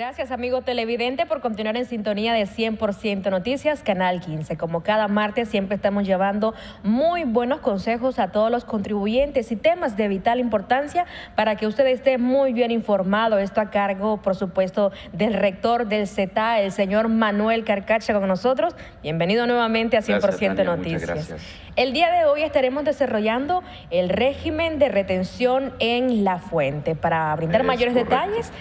Gracias, amigo televidente, por continuar en sintonía de 100% Noticias, Canal 15. Como cada martes, siempre estamos llevando muy buenos consejos a todos los contribuyentes y temas de vital importancia para que usted esté muy bien informado. Esto a cargo, por supuesto, del rector del CETA, el señor Manuel Carcacha, con nosotros. Bienvenido nuevamente a 100% Noticias. Muchas gracias. El día de hoy estaremos desarrollando el régimen de retención en La Fuente. Para brindar mayores detalles,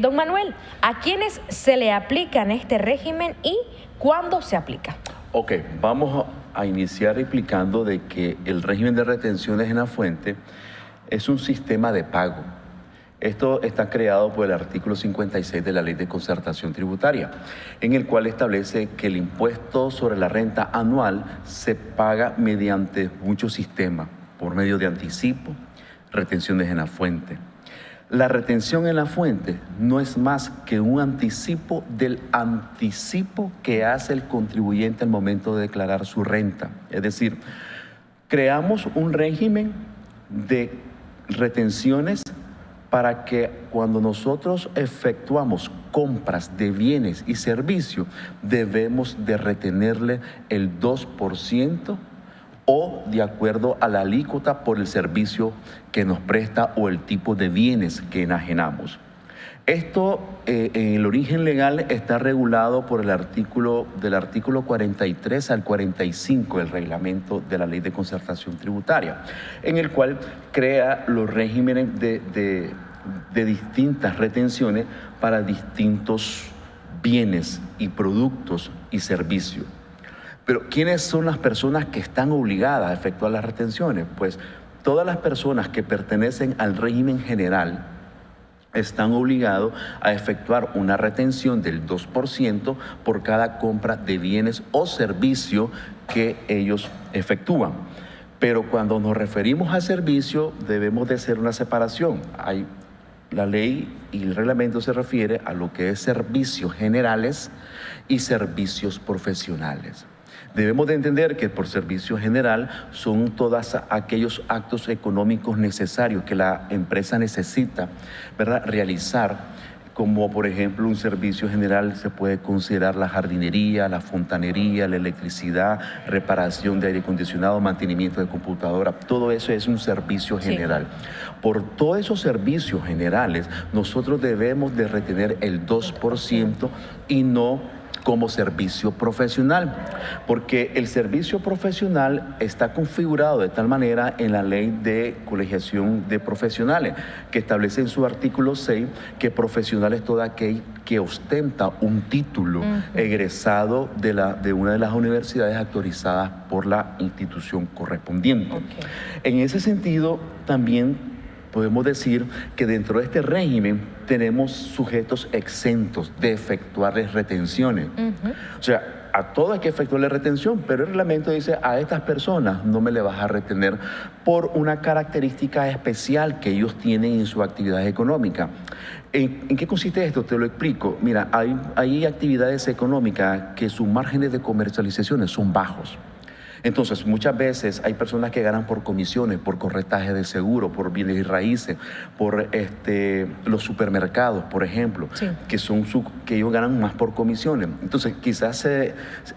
don Manuel, ¿a quiénes se le aplican este régimen y cuándo se aplica? Ok, vamos a iniciar explicando de que el régimen de retenciones en La Fuente es un sistema de pago. Esto está creado por el artículo 56 de la Ley de Concertación Tributaria, en el cual establece que el impuesto sobre la renta anual se paga mediante muchos sistemas, por medio de anticipo, retenciones en La Fuente. La retención en La Fuente no es más que un anticipo del anticipo que hace el contribuyente al momento de declarar su renta. Es decir, creamos un régimen de retenciones para que cuando nosotros efectuamos compras de bienes y servicios, debemos de retenerle el 2% o de acuerdo a la alícuota por el servicio que nos presta o el tipo de bienes que enajenamos. Esto en el origen legal está regulado por el artículo 43 al 45 del reglamento de la Ley de Concertación Tributaria, en el cual crea los regímenes de distintas retenciones para distintos bienes y productos y servicios. Pero ¿quiénes son las personas que están obligadas a efectuar las retenciones? Pues todas las personas que pertenecen al régimen general están obligados a efectuar una retención del 2% por cada compra de bienes o servicios que ellos efectúan. Pero cuando nos referimos al servicio, debemos de hacer una separación. La ley y el reglamento se refiere a lo que es servicios generales y servicios profesionales. Debemos de entender que por servicio general son todos aquellos actos económicos necesarios que la empresa necesita, ¿verdad?, realizar, como por ejemplo un servicio general se puede considerar la jardinería, la fontanería, la electricidad, reparación de aire acondicionado, mantenimiento de computadora, todo eso es un servicio general. Sí. Por todos esos servicios generales nosotros debemos de retener el 2% y no como servicio profesional, porque el servicio profesional está configurado de tal manera en la Ley de Colegiación de Profesionales, que establece en su artículo 6 que profesional es todo aquel que ostenta un título egresado de una de las universidades autorizadas por la institución correspondiente. En ese sentido, también podemos decir que dentro de este régimen tenemos sujetos exentos de efectuarles retenciones. O sea, a todo hay que efectuarle retención, pero el reglamento dice a estas personas no me le vas a retener por una característica especial que ellos tienen en su actividad económica. ¿En qué consiste esto? Te lo explico. Mira, hay actividades económicas que sus márgenes de comercialización son bajos. Entonces, muchas veces hay personas que ganan por comisiones, por corretaje de seguro, por bienes y raíces, por los supermercados, por ejemplo, sí, que ellos ganan más por comisiones. Entonces, quizás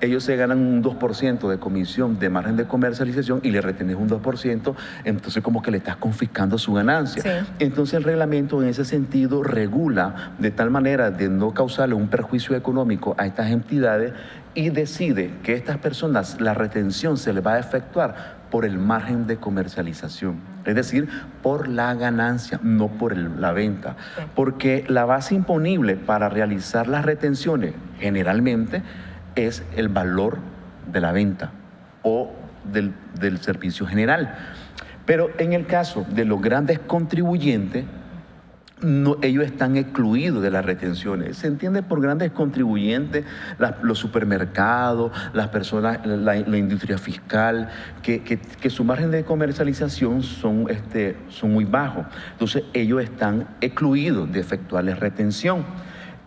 ellos se ganan un 2% de comisión de margen de comercialización y le retenes un 2%, entonces como que le estás confiscando su ganancia. Sí. Entonces, el reglamento en ese sentido regula de tal manera de no causarle un perjuicio económico a estas entidades y decide que estas personas, la retención se les va a efectuar por el margen de comercialización, es decir, por la ganancia, no por la venta. Porque la base imponible para realizar las retenciones generalmente es el valor de la venta o del servicio general. Pero en el caso de los grandes contribuyentes, no, ellos están excluidos de las retenciones. Se entiende por grandes contribuyentes los supermercados, las personas, la industria fiscal, que su margen de comercialización son muy bajos. Entonces ellos están excluidos de efectuarles retención.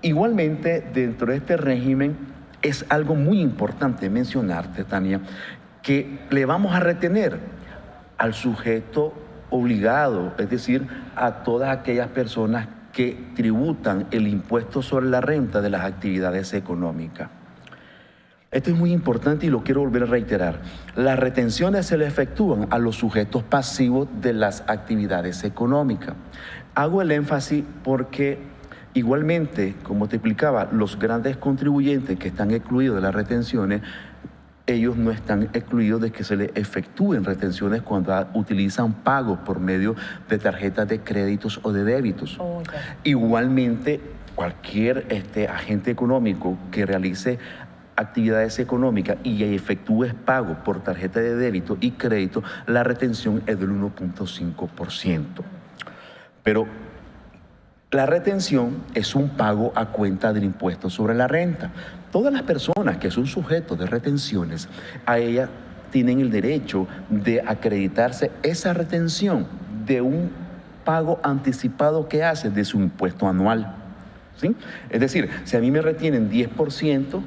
Igualmente, dentro de este régimen es algo muy importante mencionarte, Tania, que le vamos a retener al sujeto obligado, es decir, a todas aquellas personas que tributan el impuesto sobre la renta de las actividades económicas. Esto es muy importante y lo quiero volver a reiterar. Las retenciones se le efectúan a los sujetos pasivos de las actividades económicas. Hago el énfasis porque igualmente, como te explicaba, los grandes contribuyentes que están excluidos de las retenciones, ellos no están excluidos de que se les efectúen retenciones cuando utilizan pagos por medio de tarjetas de créditos o de débitos. Igualmente, cualquier agente económico que realice actividades económicas y efectúes pagos por tarjeta de débito y crédito, la retención es del 1.5%. Pero la retención es un pago a cuenta del impuesto sobre la renta. Todas las personas que son sujetos de retenciones, a ellas tienen el derecho de acreditarse esa retención de un pago anticipado que hace de su impuesto anual, ¿sí? Es decir, si a mí me retienen 10%,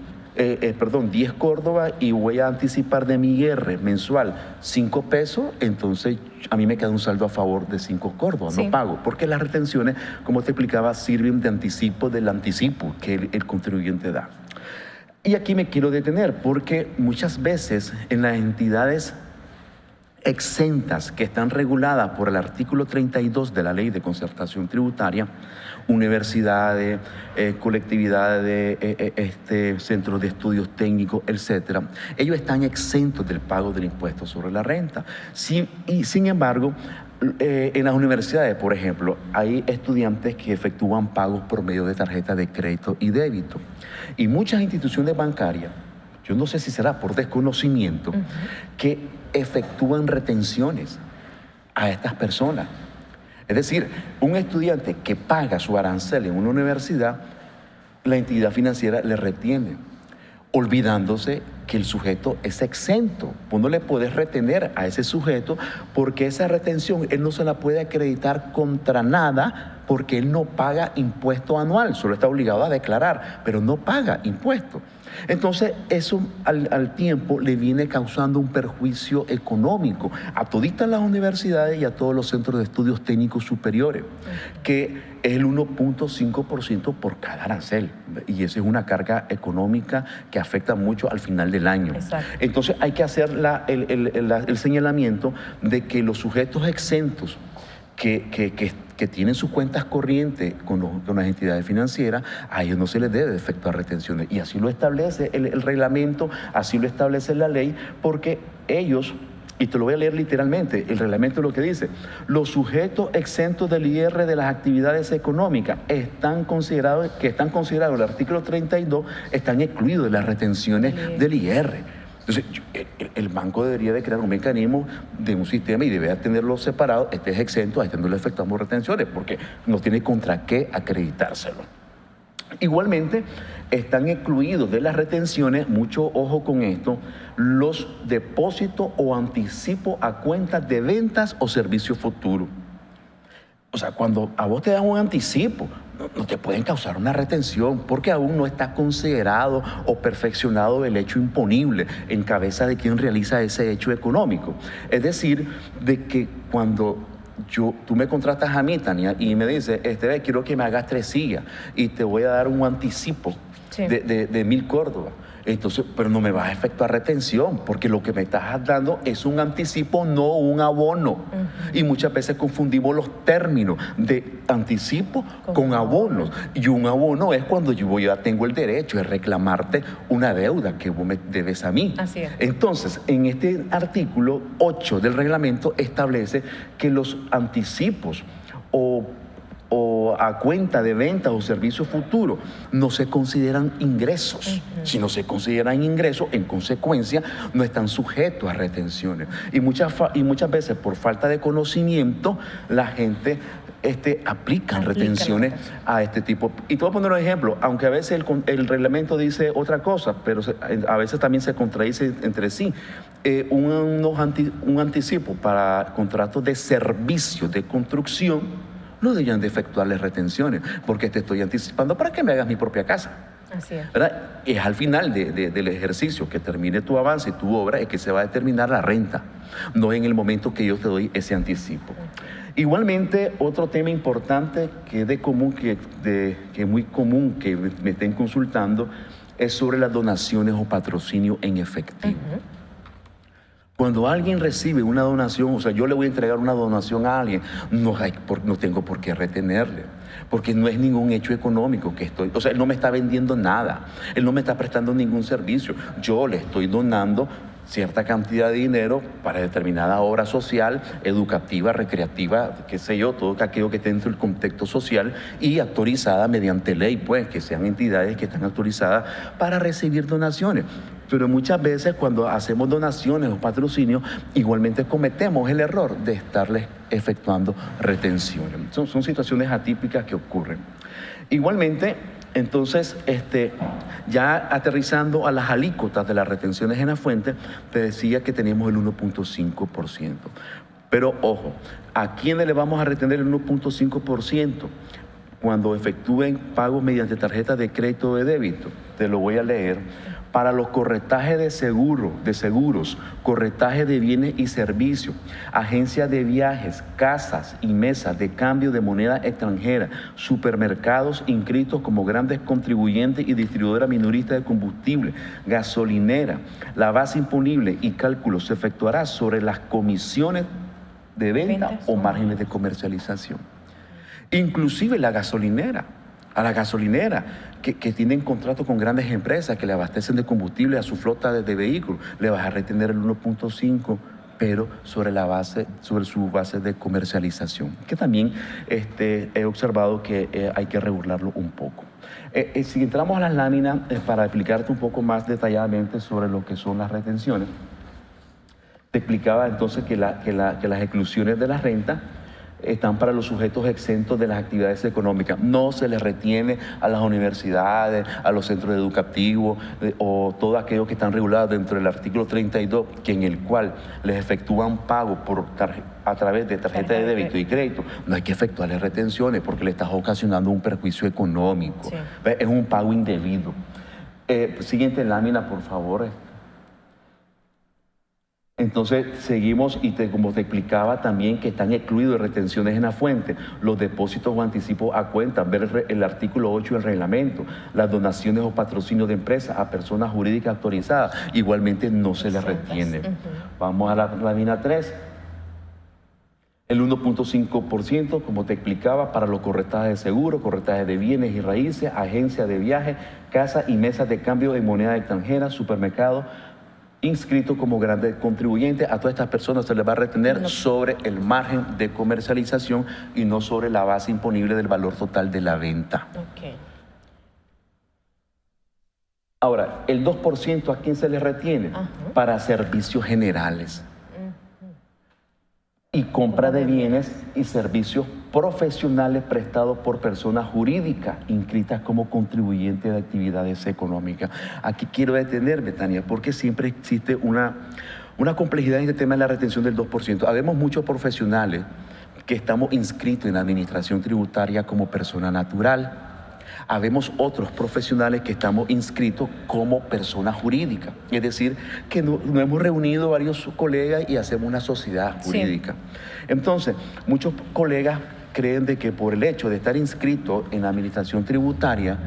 10 córdobas y voy a anticipar de mi IR mensual 5 pesos, entonces a mí me queda un saldo a favor de 5 córdobas, no pago, porque las retenciones, como te explicaba, sirven de anticipo del anticipo que el contribuyente da. Y aquí me quiero detener porque muchas veces en las entidades exentas que están reguladas por el artículo 32 de la Ley de Concertación Tributaria, universidades, colectividades, centros de estudios técnicos, etcétera, ellos están exentos del pago del impuesto sobre la renta. Y sin embargo, en las universidades, por ejemplo, hay estudiantes que efectúan pagos por medio de tarjetas de crédito y débito. Y muchas instituciones bancarias, yo no sé si será por desconocimiento, que efectúan retenciones a estas personas. Es decir, un estudiante que paga su arancel en una universidad, la entidad financiera le retiene, olvidándose que el sujeto es exento. Vos no le puedes retener a ese sujeto porque esa retención él no se la puede acreditar contra nada porque él no paga impuesto anual, solo está obligado a declarar, pero no paga impuesto. Entonces, eso al tiempo le viene causando un perjuicio económico a toditas las universidades y a todos los centros de estudios técnicos superiores, que es el 1.5% por cada arancel. Y esa es una carga económica que afecta mucho al final del año. Exacto. Entonces, hay que hacer el señalamiento de que los sujetos exentos que tienen sus cuentas corrientes con las entidades financieras, a ellos no se les debe efectuar retenciones. Y así lo establece el reglamento, así lo establece la ley, porque ellos, y te lo voy a leer literalmente, el reglamento lo que dice: los sujetos exentos del IR de las actividades económicas están considerados en el artículo 32, están excluidos de las retenciones del IR. Entonces, el banco debería de crear un mecanismo de un sistema y debe tenerlo separado. Este es exento, a este no le efectuamos retenciones porque no tiene contra qué acreditárselo. Igualmente, están excluidos de las retenciones, mucho ojo con esto, los depósitos o anticipos a cuentas de ventas o servicios futuros. O sea, cuando a vos te dan un anticipo, no te pueden causar una retención porque aún no está considerado o perfeccionado el hecho imponible en cabeza de quien realiza ese hecho económico. Es decir, de que cuando tú me contratas a mí, Tania, y me dices, quiero que me hagas 3 sillas y te voy a dar un anticipo de 1.000 córdobas. Entonces, pero no me vas a efectuar retención porque lo que me estás dando es un anticipo, no un abono. Y muchas veces confundimos los términos de anticipo con abonos. Y un abono es cuando yo tengo el derecho de reclamarte una deuda que vos me debes a mí. Así es. Entonces, en este artículo 8 del reglamento establece que los anticipos o a cuenta de ventas o servicios futuros no se consideran ingresos. Si no se consideran ingresos, en consecuencia no están sujetos a retenciones. Y muchas veces por falta de conocimiento la gente aplican retenciones a este tipo. Y te voy a poner un ejemplo, aunque a veces el reglamento dice otra cosa, pero a veces también se contradice entre sí. Un anticipo para contratos de servicios de construcción no deberían de efectuarles retenciones, porque te estoy anticipando para que me hagas mi propia casa. Así es. ¿Verdad? Es al final del ejercicio que termine tu avance y tu obra, es que se va a determinar la renta, no en el momento que yo te doy ese anticipo. Igualmente, otro tema importante que es muy común que me estén consultando es sobre las donaciones o patrocinio en efectivo. Cuando alguien recibe una donación, o sea, yo le voy a entregar una donación a alguien, no tengo por qué retenerle, porque no es ningún hecho económico que estoy, o sea, él no me está vendiendo nada, él no me está prestando ningún servicio, yo le estoy donando cierta cantidad de dinero para determinada obra social, educativa, recreativa, qué sé yo, todo aquello que esté dentro del contexto social y autorizada mediante ley, pues, que sean entidades que están autorizadas para recibir donaciones. Pero muchas veces cuando hacemos donaciones o patrocinios, igualmente cometemos el error de estarles efectuando retenciones. Son situaciones atípicas que ocurren. Igualmente, entonces, ya aterrizando a las alícuotas de las retenciones en la fuente, te decía que teníamos el 1.5%. Pero ojo, ¿a quiénes le vamos a retener el 1.5%? Cuando efectúen pagos mediante tarjeta de crédito o de débito. Te lo voy a leer. Para los corretajes de seguros, corretaje de bienes y servicios, agencias de viajes, casas y mesas de cambio de moneda extranjera, supermercados inscritos como grandes contribuyentes y distribuidora minorista de combustible, gasolinera, la base imponible y cálculo se efectuará sobre las comisiones de venta o márgenes de comercialización. Inclusive la gasolinera. A la gasolinera que tienen contrato con grandes empresas que le abastecen de combustible a su flota de vehículos, le vas a retener el 1.5%, pero sobre su base de comercialización, que también he observado que hay que regularlo un poco. Si entramos a las láminas para explicarte un poco más detalladamente sobre lo que son las retenciones, te explicaba entonces que las exclusiones de la renta están para los sujetos exentos de las actividades económicas. No se les retiene a las universidades, a los centros educativos o todo aquello que están regulados dentro del artículo 32, que en el cual les efectúan pago a través de tarjeta de débito y crédito. No hay que efectuarles retenciones porque le estás ocasionando un perjuicio económico. Sí. Es un pago indebido. Siguiente lámina, por favor. Entonces seguimos y como te explicaba también que están excluidos de retenciones en la fuente, los depósitos o anticipos a cuenta, ver el artículo 8 del reglamento, las donaciones o patrocinios de empresas a personas jurídicas autorizadas, igualmente no se les retiene. Vamos a la lámina 3. El 1.5%, como te explicaba, para los corretajes de seguro, corretajes de bienes y raíces, agencias de viaje, casas y mesas de cambio de moneda extranjera, supermercados, inscrito como grandes contribuyentes. A todas estas personas se les va a retener sobre el margen de comercialización y no sobre la base imponible del valor total de la venta. Okay. Ahora, el 2%, ¿a quién se les retiene? Para servicios generales y compra de bienes y servicios profesionales prestados por personas jurídicas inscritas como contribuyentes de actividades económicas. Aquí quiero detenerme, Tania, porque siempre existe una complejidad en este tema de la retención del 2%. Habemos muchos profesionales que estamos inscritos en la administración tributaria como persona natural. Habemos otros profesionales que estamos inscritos como persona jurídica, es decir, que nos hemos reunido varios colegas y hacemos una sociedad jurídica. Sí. Entonces, muchos colegas creen de que por el hecho de estar inscritos en la administración tributaria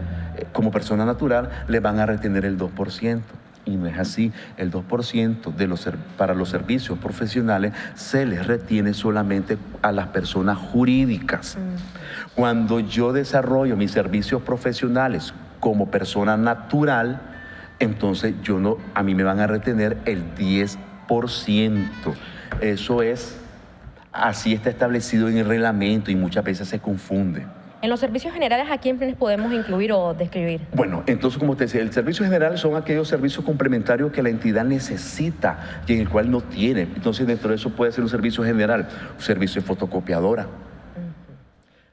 como persona natural, le van a retener el 2%. Y no es así. El 2% para los servicios profesionales se les retiene solamente a las personas jurídicas. Cuando yo desarrollo mis servicios profesionales como persona natural, entonces a mí me van a retener el 10%. Eso es, así está establecido en el reglamento y muchas veces se confunde. En los servicios generales, ¿a quiénes podemos incluir o describir? Bueno, entonces, como te decía, el servicio general son aquellos servicios complementarios que la entidad necesita y en el cual no tiene. Entonces, dentro de eso puede ser un servicio general, un servicio de fotocopiadora,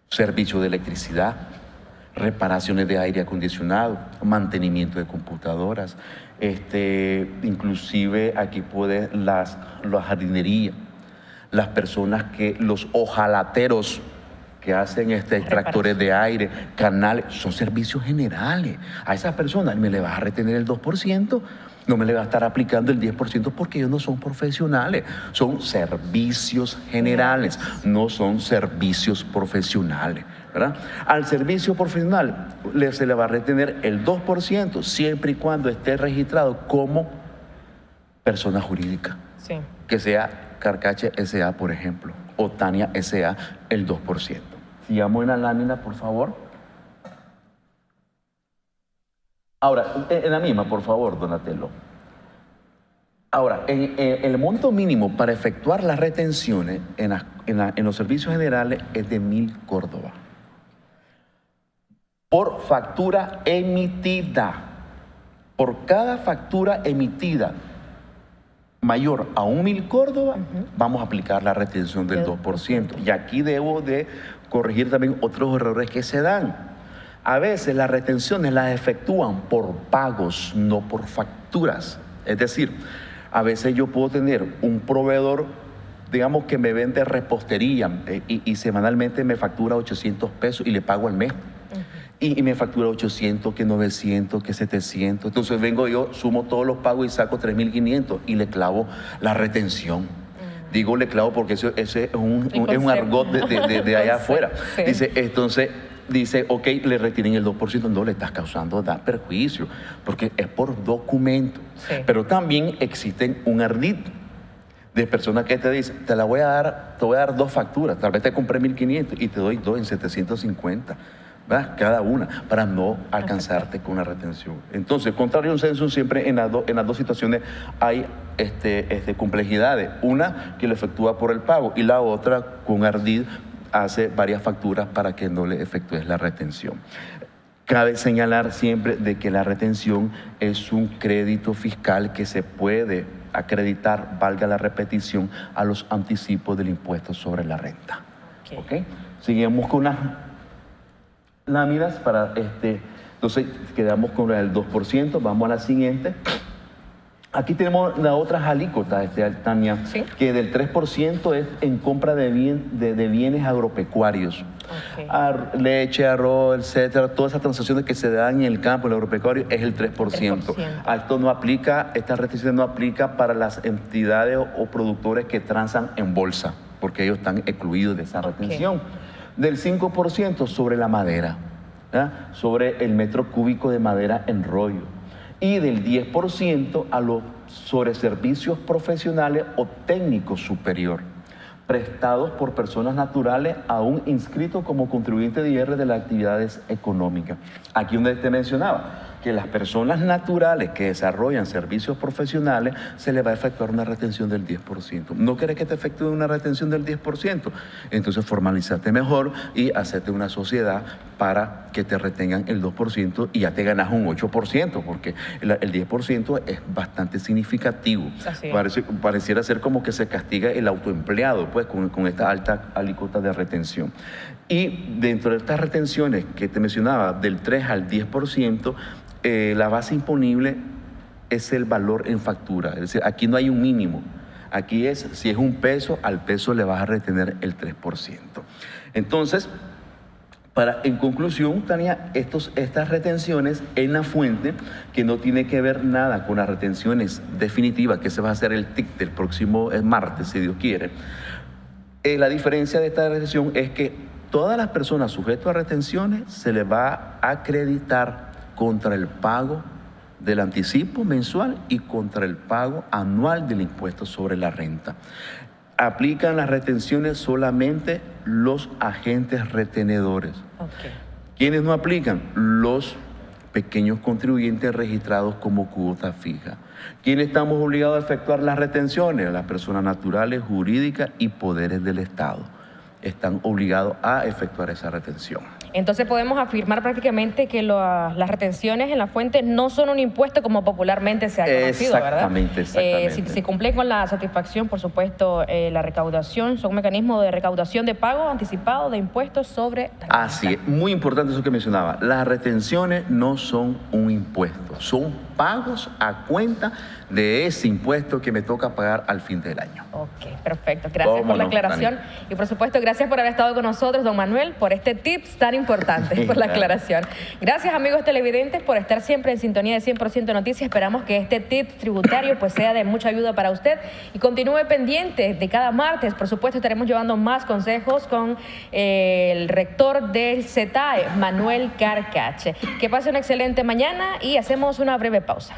servicio de electricidad, reparaciones de aire acondicionado, mantenimiento de computadoras, inclusive aquí puede la jardinería, las personas los hojalateros, que hacen extractores de aire, canales, son servicios generales. A esas personas me le vas a retener el 2%, no me le va a estar aplicando el 10% porque ellos no son profesionales, son servicios generales, no son servicios profesionales, ¿verdad? Al servicio profesional se le va a retener el 2% siempre y cuando esté registrado como persona jurídica, Sí. que sea Carcache S.A., por ejemplo, o Tania S.A., el 2%. Sigamos en la lámina, por favor. Ahora, en la misma, por favor, Donatello. Ahora, el monto mínimo para efectuar las retenciones en los servicios generales es de 1,000 córdobas. Por factura emitida. Por cada factura emitida mayor a 1,000 córdobas, vamos a aplicar la retención del 2%. Y aquí debo de corregir también otros errores que se dan. A veces las retenciones las efectúan por pagos, no por facturas. Es decir, a veces yo puedo tener un proveedor, digamos, que me vende repostería y semanalmente me factura 800 pesos y le pago al mes. Y me factura 800, que 900, que 700. Entonces vengo yo, sumo todos los pagos y saco 3,500 y le clavo la retención. Digo le clavo porque ese es un argot de allá afuera. Sí. Dice, ok, le retiren el 2%, no le estás causando perjuicio, porque es por documento. Sí. Pero también existen un ardid de personas que te dicen, te voy a dar 2 facturas, tal vez te compré 1,500 y te doy 2 en 750. ¿Verdad? Cada una, para no alcanzarte con una retención. Entonces, contrario a un censo, siempre en las dos situaciones hay complejidades. Una que lo efectúa por el pago y la otra con ardid hace varias facturas para que no le efectúes la retención. Cabe señalar siempre de que la retención es un crédito fiscal que se puede acreditar, valga la repetición, a los anticipos del impuesto sobre la renta. ¿Okay? Seguimos con las láminas para entonces quedamos con el 2%, vamos a la siguiente. Aquí tenemos las otras alícuotas, Tania, ¿Sí? que del 3% es en compra de bienes agropecuarios. Okay. Leche, arroz, etcétera, todas esas transacciones que se dan en el campo, en el agropecuario, es el 3%. A esto no aplica, esta restricción no aplica para las entidades o productores que transan en bolsa, porque ellos están excluidos de esa retención. Del 5% sobre la madera, ¿verdad? Sobre el metro cúbico de madera en rollo. Y del 10% sobre servicios profesionales o técnicos superior, prestados por personas naturales aún inscritos como contribuyente de IR de las actividades económicas. Aquí donde te mencionaba que las personas naturales que desarrollan servicios profesionales se les va a efectuar una retención del 10%. ¿No querés que te efectúe una retención del 10%? Entonces formalizate mejor y hacete una sociedad para que te retengan el 2% y ya te ganas un 8%, porque el 10% es bastante significativo. Pareciera ser como que se castiga el autoempleado, pues, con esta alta alícuota de retención. Y dentro de estas retenciones que te mencionaba, del 3 al 10%, la base imponible es el valor en factura. Es decir, aquí no hay un mínimo. Aquí es, si es un peso, al peso le vas a retener el 3%. Entonces, en conclusión, Tania, estas retenciones en la fuente, que no tiene que ver nada con las retenciones definitivas, que se va a hacer el TIC del próximo martes, si Dios quiere. La diferencia de esta retención es que todas las personas sujetas a retenciones se les va a acreditar contra el pago del anticipo mensual y contra el pago anual del impuesto sobre la renta. Aplican las retenciones solamente los agentes retenedores. Okay. ¿Quiénes no aplican? Los pequeños contribuyentes registrados como cuota fija. ¿Quiénes estamos obligados a efectuar las retenciones? Las personas naturales, jurídicas y poderes del Estado están obligados a efectuar esa retención. Entonces podemos afirmar prácticamente que las retenciones en la fuente no son un impuesto como popularmente se ha conocido, ¿verdad? Exactamente. Si cumplen con la satisfacción, por supuesto, la recaudación, son mecanismos de recaudación de pago anticipado de impuestos sobre renta. Así es, muy importante eso que mencionaba. Las retenciones no son un impuesto, son pagos a cuenta de ese impuesto que me toca pagar al fin del año. Ok, perfecto. Gracias por la aclaración. Dani. Y por supuesto, gracias por haber estado con nosotros, don Manuel, por este tips tan importante, por la aclaración. Gracias, amigos televidentes, por estar siempre en sintonía de 100% Noticias. Esperamos que este tip tributario pues sea de mucha ayuda para usted y continúe pendiente de cada martes. Por supuesto, estaremos llevando más consejos con el rector del CETAE, Manuel Carcache. Que pase una excelente mañana y hacemos una breve pausa.